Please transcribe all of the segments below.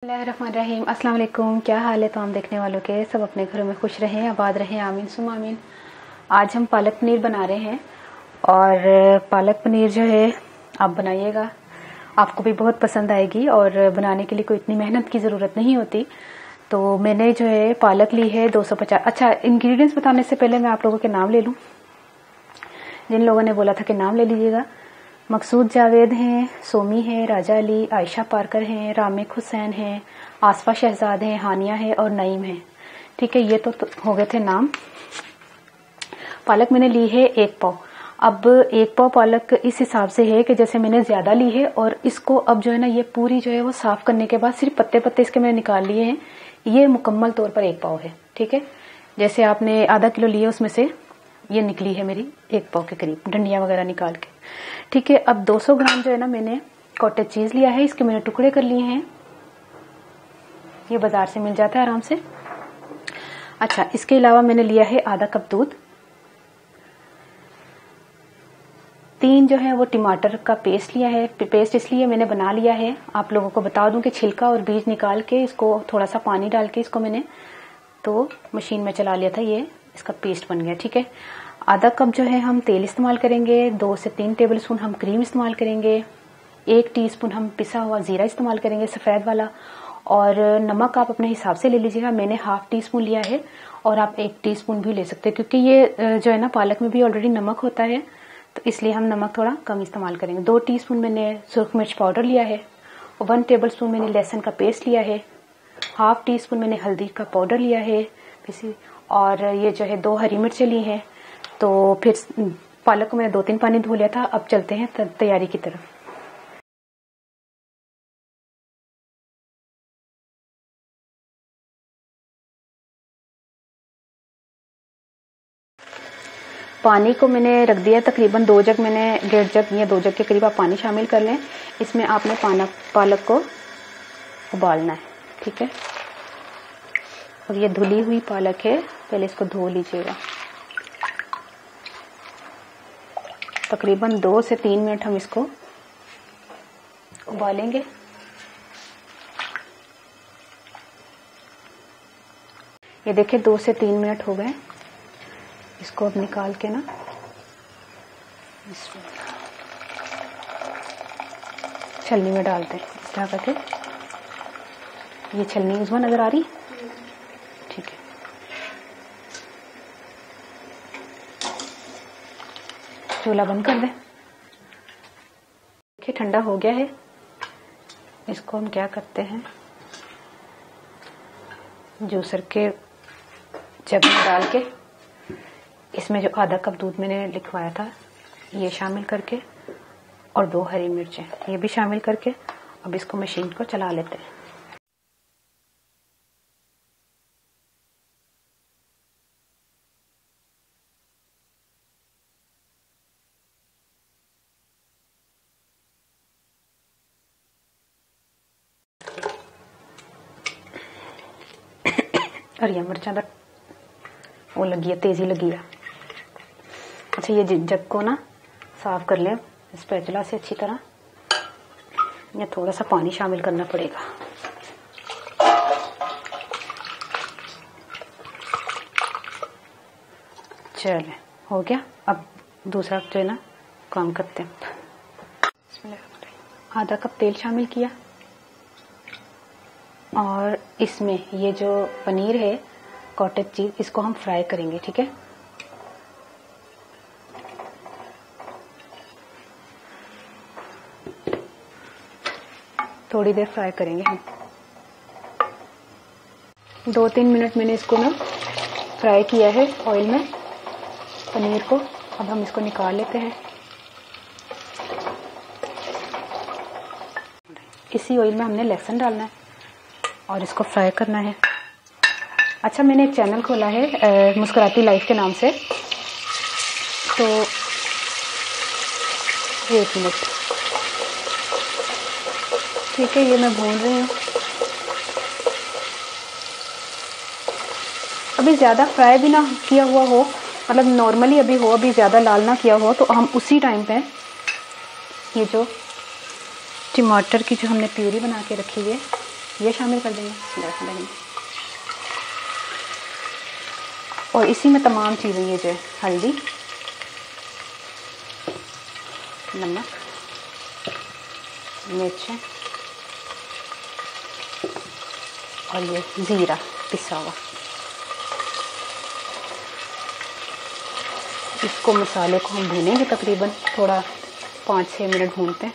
बिस्मिल्लाहिर्रहमानिर्रहीम। अस्सलाम वालेकुम। क्या हाल है तमाम देखने वालों के? सब अपने घरों में खुश रहें, आबाद रहें, आमीन सुम आमीन। आज हम पालक पनीर बना रहे हैं और पालक पनीर जो है आप बनाइएगा, आपको भी बहुत पसंद आएगी और बनाने के लिए कोई इतनी मेहनत की ज़रूरत नहीं होती। तो मैंने जो है पालक ली है 250। अच्छा, इंग्रेडिएंट्स बताने से पहले मैं आप लोगों के नाम ले लूँ। जिन लोगों ने बोला था कि नाम ले लीजिएगा, मकसूद जावेद हैं, सोमी है, राजा अली, आयशा पारकर हैं, रामिक हुसैन हैं, आसफा शहजाद हैं, हानिया है और नईम है। ठीक है, ये तो हो गए थे नाम। पालक मैंने ली है 1 पाव। अब 1 पाव पालक इस हिसाब से है कि जैसे मैंने ज्यादा ली है और इसको अब जो है ना ये पूरी जो है वो साफ करने के बाद सिर्फ पत्ते पत्ते इसके मैंने निकाल लिए हैं। ये मुकम्मल तौर पर 1 पाव है। ठीक है, जैसे आपने आधा किलो लिए उसमें से ये निकली है मेरी 1 पाव के करीब, डंडियां वगैरह निकाल के। ठीक है, अब 200 ग्राम जो है ना मैंने कॉटेज चीज लिया है, इसके मैंने टुकड़े कर लिए हैं। ये बाजार से मिल जाता है आराम से। अच्छा, इसके अलावा मैंने लिया है आधा कप दूध, 3 जो है वो टमाटर का पेस्ट लिया है। पेस्ट इसलिए मैंने बना लिया है, आप लोगों को बता दूं कि छिलका और बीज निकाल के इसको थोड़ा सा पानी डाल के इसको मैंने तो मशीन में चला लिया था, ये इसका पेस्ट बन गया। ठीक है, आधा कप जो है हम तेल इस्तेमाल करेंगे, 2 से 3 टेबलस्पून हम क्रीम इस्तेमाल करेंगे, 1 टीस्पून हम पिसा हुआ जीरा इस्तेमाल करेंगे सफेद वाला, और नमक आप अपने हिसाब से ले लीजिएगा। मैंने हाफ टीस्पून लिया है और आप 1 टीस्पून भी ले सकते हैं, क्योंकि ये जो है ना पालक में भी ऑलरेडी नमक होता है, तो इसलिए हम नमक थोड़ा कम इस्तेमाल करेंगे। 2 टीस्पून मैंने सुरख मिर्च पाउडर लिया है और 1 टेबलस्पून मैंने लहसुन का पेस्ट लिया है, हाफ टीस्पून मैंने हल्दी का पाउडर लिया है और ये जो है 2 हरी मिर्चें ली हैं। तो फिर पालक को मैंने 2-3 पानी धो लिया था। अब चलते हैं तैयारी की तरफ। पानी को मैंने रख दिया तकरीबन 2 जग, मैंने 1.5 जग या 2 जग के करीब आप पानी शामिल कर लें। इसमें आपने पालक को उबालना है। ठीक है, और ये धुली हुई पालक है, पहले इसको धो लीजिएगा। तकरीबन 2 से 3 मिनट हम इसको उबालेंगे। ये देखिए 2 से 3 मिनट हो गए। इसको अब निकाल के ना छलनी में डालते हैं इस तरह करके। ये छलनी उसमें नजर आ रही? ठीक है, चूल्हा बंद कर दें। देखिए ठंडा हो गया है। इसको हम क्या करते हैं, जूसर के जग में डाल के इसमें जो आधा कप दूध मैंने लिखवाया था ये शामिल करके और 2 हरी मिर्चें ये भी शामिल करके अब इसको मशीन को चला लेते हैं। हरिया मिर्चा दा वो लगी है, तेजी लगी है। अच्छा, ये जग को ना साफ कर लें स्पैचुला से अच्छी तरह। ये थोड़ा सा पानी शामिल करना पड़ेगा। चले, हो गया। अब दूसरा जो है ना काम करते हैं। आधा कप तेल शामिल किया और इसमें ये जो पनीर है कॉटेज चीज, इसको हम फ्राई करेंगे। ठीक है, थोड़ी देर फ्राई करेंगे हम। 2-3 मिनट मैंने इसको ना फ्राई किया है ऑयल में पनीर को। अब हम इसको निकाल लेते हैं। इसी ऑयल में हमने लहसुन डालना है और इसको फ्राई करना है। अच्छा, मैंने एक चैनल खोला है मुस्कुराती लाइफ के नाम से, तो 1 मिनट। ठीक है, ये मैं भून रही हूँ। अभी ज़्यादा फ्राई भी ना किया हुआ हो, मतलब नॉर्मली अभी हो, अभी ज़्यादा लाल ना किया हो, तो हम उसी टाइम पे ये जो टमाटर की जो हमने प्यूरी बना के रखी है ये शामिल कर देंगे। और इसी में तमाम चीज़ें, ये जो है हल्दी, नमक, मिर्च और ये ज़ीरा पिसा हुआ। इसको मसाले को हम भूनेंगे तकरीबन थोड़ा 5-6 मिनट भूनते हैं।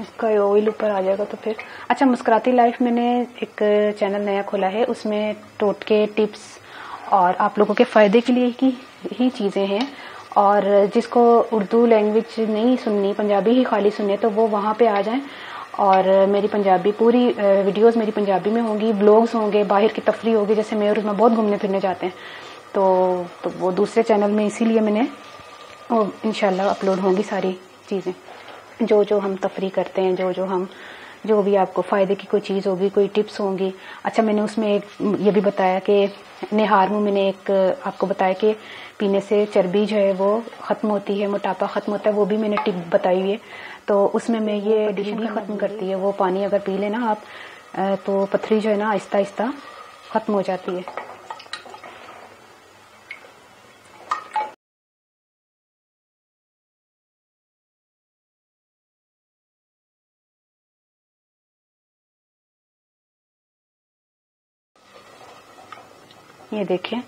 इसका ऑयल ऊपर आ जाएगा तो फिर अच्छा। मुस्कुराती लाइफ मैंने एक चैनल नया खोला है, उसमें टोटके, टिप्स और आप लोगों के फ़ायदे के लिए ही चीज़ें हैं। और जिसको उर्दू लैंग्वेज नहीं सुननी, पंजाबी ही खाली सुननी, तो वो वहाँ पे आ जाएं। और मेरी पंजाबी पूरी वीडियोस मेरी पंजाबी में होंगी, ब्लॉग्स होंगे, बाहर की तफरी होगी, जैसे मैं और उसमें बहुत घूमने फिरने जाते हैं तो वो दूसरे चैनल में इसीलिए मैंने वो इंशाल्लाह अपलोड होंगी सारी चीज़ें, जो हम तफरी करते हैं, जो भी आपको फ़ायदे की कोई चीज़ होगी, कोई टिप्स होंगी। अच्छा, मैंने उसमें एक ये भी बताया कि निहार में मैंने एक आपको बताया कि पीने से चर्बी जो है वो ख़त्म होती है, मोटापा ख़त्म होता है, वो भी मैंने टिप बताई हुई है। तो उसमें मैं ये एडिशन ही ख़त्म करती है। वो पानी अगर पी लेना आप तो पथरी जो है ना आहिस्ता आहिस्ता ख़त्म हो जाती है। ये देखें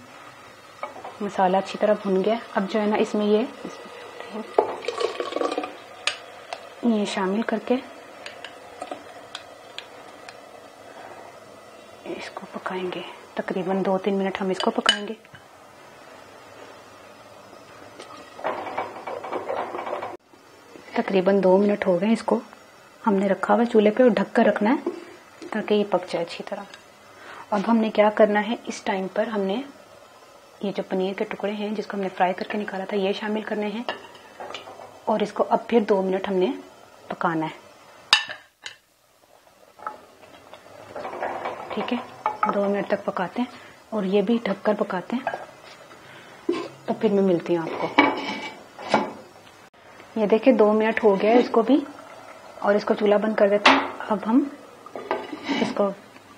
मसाला अच्छी तरह भुन गया। अब जो है ना इसमें ये शामिल करके इसको पकाएंगे। तकरीबन 2-3 मिनट हम इसको पकाएंगे। तकरीबन 2 मिनट हो गए, इसको हमने रखा हुआ चूल्हे पे और ढक कर रखना है ताकि ये पक जाए अच्छी तरह। अब हमने क्या करना है, इस टाइम पर हमने ये जो पनीर के टुकड़े हैं जिसको हमने फ्राई करके निकाला था ये शामिल करने हैं और इसको अब फिर 2 मिनट हमने पकाना है। ठीक है, 2 मिनट तक पकाते हैं और ये भी ढककर पकाते हैं। तो फिर मैं मिलती हूँ आपको। ये देखिए 2 मिनट हो गया इसको भी और इसको चूल्हा बंद कर देते हैं। अब हम इसको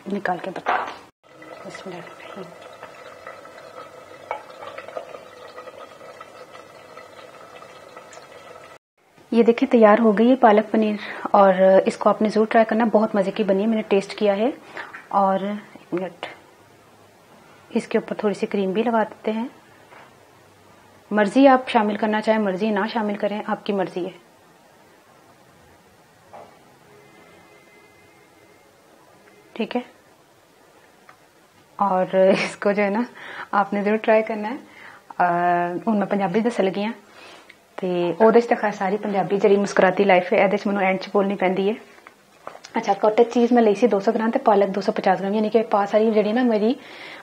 निकाल के बताते हैं। ये देखिए तैयार हो गई है पालक पनीर और इसको आपने ज़रूर ट्राई करना, बहुत मज़े की बनी है, मैंने टेस्ट किया है। और 1 मिनट इसके ऊपर थोड़ी सी क्रीम भी लगा देते हैं। मर्जी आप शामिल करना चाहें, मर्जी ना शामिल करें, आपकी मर्जी है। ठीक है, और इसको जो है ना आपने ज़रूर ट्राई करना है। हूँ मैं पंजाबी दस लगी हाँ तो ਉਹਦੇ 'ਚ ਤਾਂ ਖੈਰ ਸਾਰੀ ਪੰਜਾਬੀ ਜਿਹੜੀ ਮੁਸਕਰਾਤੀ ਲਾਈਫ ਹੈ ਇਹਦੇ 'ਚ ਮੈਨੂੰ ਐਂਡ 'ਚ ਬੋਲਣੀ ਪੈਂਦੀ ਹੈ। ਅੱਛਾ, ਕਾਟੇਜ ਚੀਜ਼ ਮੈਂ ਲਈ ਸੀ 200 ਗ੍ਰਾਮ ਤੇ ਪਾਲਕ 250 ਗ੍ਰਾਮ, ਯਾਨੀ ਕਿ ਪਾ ਸਾਰੀ ਜਿਹੜੀ ਨਾ ਮੇਰੀ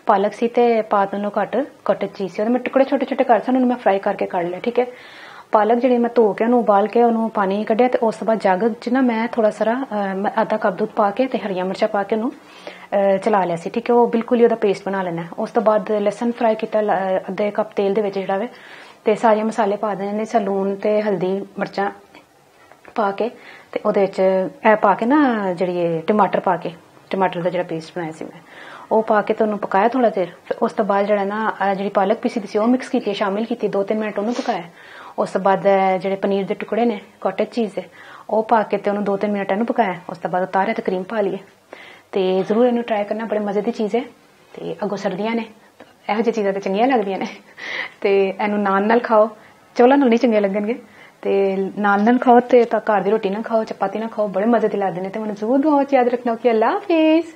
ਪਾਲਕ ਸੀ ਤੇ ਪਾ ਦੋਨੋਂ ਘੱਟ ਕਾਟੇਜ ਚੀਜ਼ ਸੀ। ਉਹਦੇ ਮੈਂ ਟੁਕੜੇ ਛੋਟੇ ਛੋਟੇ ਕਰ ਸਨ, ਉਹਨੂੰ ਮੈਂ ਫਰਾਈ ਕਰਕੇ ਕੱਢ ਲਿਆ। ਠੀਕ ਹੈ, ਪਾਲਕ ਜਿਹੜੀ ਮੈਂ ਧੋ ਕੇ ਉਹਨੂੰ ਉਬਾਲ ਕੇ ਉਹਨੂੰ ਪਾਣੀ ਕੱਢਿਆ ਤੇ ਉਸ ਤੋਂ ਬਾਅਦ ਜੱਗ 'ਚ ਨਾ ਮੈਂ ਥੋੜਾ ਸਾਰਾ ਆਧਾ ਕੱਪ ਦੁੱਧ ਪਾ ਕੇ ਤੇ ਹਰੀਆਂ ਮਿਰਚਾਂ ਪਾ ਕੇ ਉਹਨੂੰ ਚਲਾ ਲਿਆ ਸੀ। ਠੀਕ ਹੈ, ਉਹ ਬਿਲਕੁਲ ਹੀ ਉਹਦਾ ਪੇਸਟ ਬਣਾ ਲੈਣਾ। ਉਸ ਤੋਂ ਬਾਅਦ ਲਸਣ ਫਰਾਈ ਕੀਤਾ ਅੱਧੇ ਕੱਪ ਤੇਲ ਦੇ ਵਿੱਚ ਜਿਹੜਾ ਵੇ ਤੇ ਸਾਰੇ ਮਸਾਲੇ ਪਾ ਦੇਣੇ ਨੇ, ਸਲੂਨ ਤੇ ਹਲਦੀ ਮਿਰਚਾਂ ਪਾ ਕੇ ਤੇ ਉਹਦੇ ਵਿੱਚ ਇਹ ਪਾ ਕੇ ਨਾ ਜਿਹੜੀ ਟਮਾਟਰ ਪਾ ਕੇ ਟਮਾਟਰ ਦਾ ਜਿਹੜਾ ਪੇਸਟ ਬਣਾਇਆ ਸੀ ਮੈਂ ਉਹ ਪਾ ਕੇ ਤੇ ਉਹਨੂੰ ਪਕਾਇਆ ਥੋੜਾ ਦੇਰ। ਫਿਰ ਉਸ ਤੋਂ ਬਾਅਦ ਜਿਹੜਾ ਨਾ ਜਿਹੜੀ ਪਾਲਕ ਪੀਸੀ ਦੀ ਸੀ ਉਹ ਮਿਕਸ ਕੀਤੀ, ਸ਼ਾਮਿਲ ਕੀਤੀ, 2-3 ਮਿੰਟ ਉਹਨੂੰ ਪਕਾਇਆ। ਉਸ ਤੋਂ ਬਾਅਦ ਜਿਹੜੇ ਪਨੀਰ ਦੇ ਟੁਕੜੇ ਨੇ ਕਾਟੇਜ ਚੀਜ਼ ਦੇ ਉਹ ਪਾ ਕੇ ਤੇ ਉਹਨੂੰ 2-3 ਮਿੰਟ ਇਹਨੂੰ ਪਕਾਇਆ। ਉਸ ਤੋਂ ਬਾਅਦ ਉਤਾਰਿਆ ਤੇ ਕਰੀਮ ਪਾ ਲਈਏ। ਤੇ ਜ਼ਰੂਰ ਇਹਨੂੰ ਟਰਾਈ ਕਰਨਾ, ਬੜੇ ਮਜ਼ੇ ਦੀ ਚੀਜ਼ ਹੈ। ਤੇ ਅੱਗੋਂ ਸਰਦੀਆਂ ਨੇ ਇਹੋ ਜਿਹੀ ਚੀਜ਼ਾਂ ਤੇ ਚੰਗੀਆਂ ਲੱਗਦੀਆਂ ਨੇ ਤੇ ਇਹਨੂੰ ਨਾਨ ਨਾਲ ਖਾਓ, ਚੌਲਾਂ ਨਾਲ ਨਹੀਂ ਚੰਗੇ ਲੱਗਣਗੇ ਤੇ ਨਾਨ ਨਾਲ ਖਾਓ ਤੇ ਤਾਂ ਘਰ ਦੀ ਰੋਟੀ ਨਾਲ ਖਾਓ, ਚਪਾਤੀ ਨਾਲ ਖਾਓ, ਬੜੇ ਮਜ਼ੇ ਦੀ ਲੱਗਦੇ ਨੇ। ਤੇ ਮੈਨੂੰ ਜ਼ਰੂਰ ਦੁਆਵਾਂ 'ਚ ਯਾਦ ਰੱਖਣਾ ਕਿ ਅੱਲਾ ਹਾਫਿਜ਼।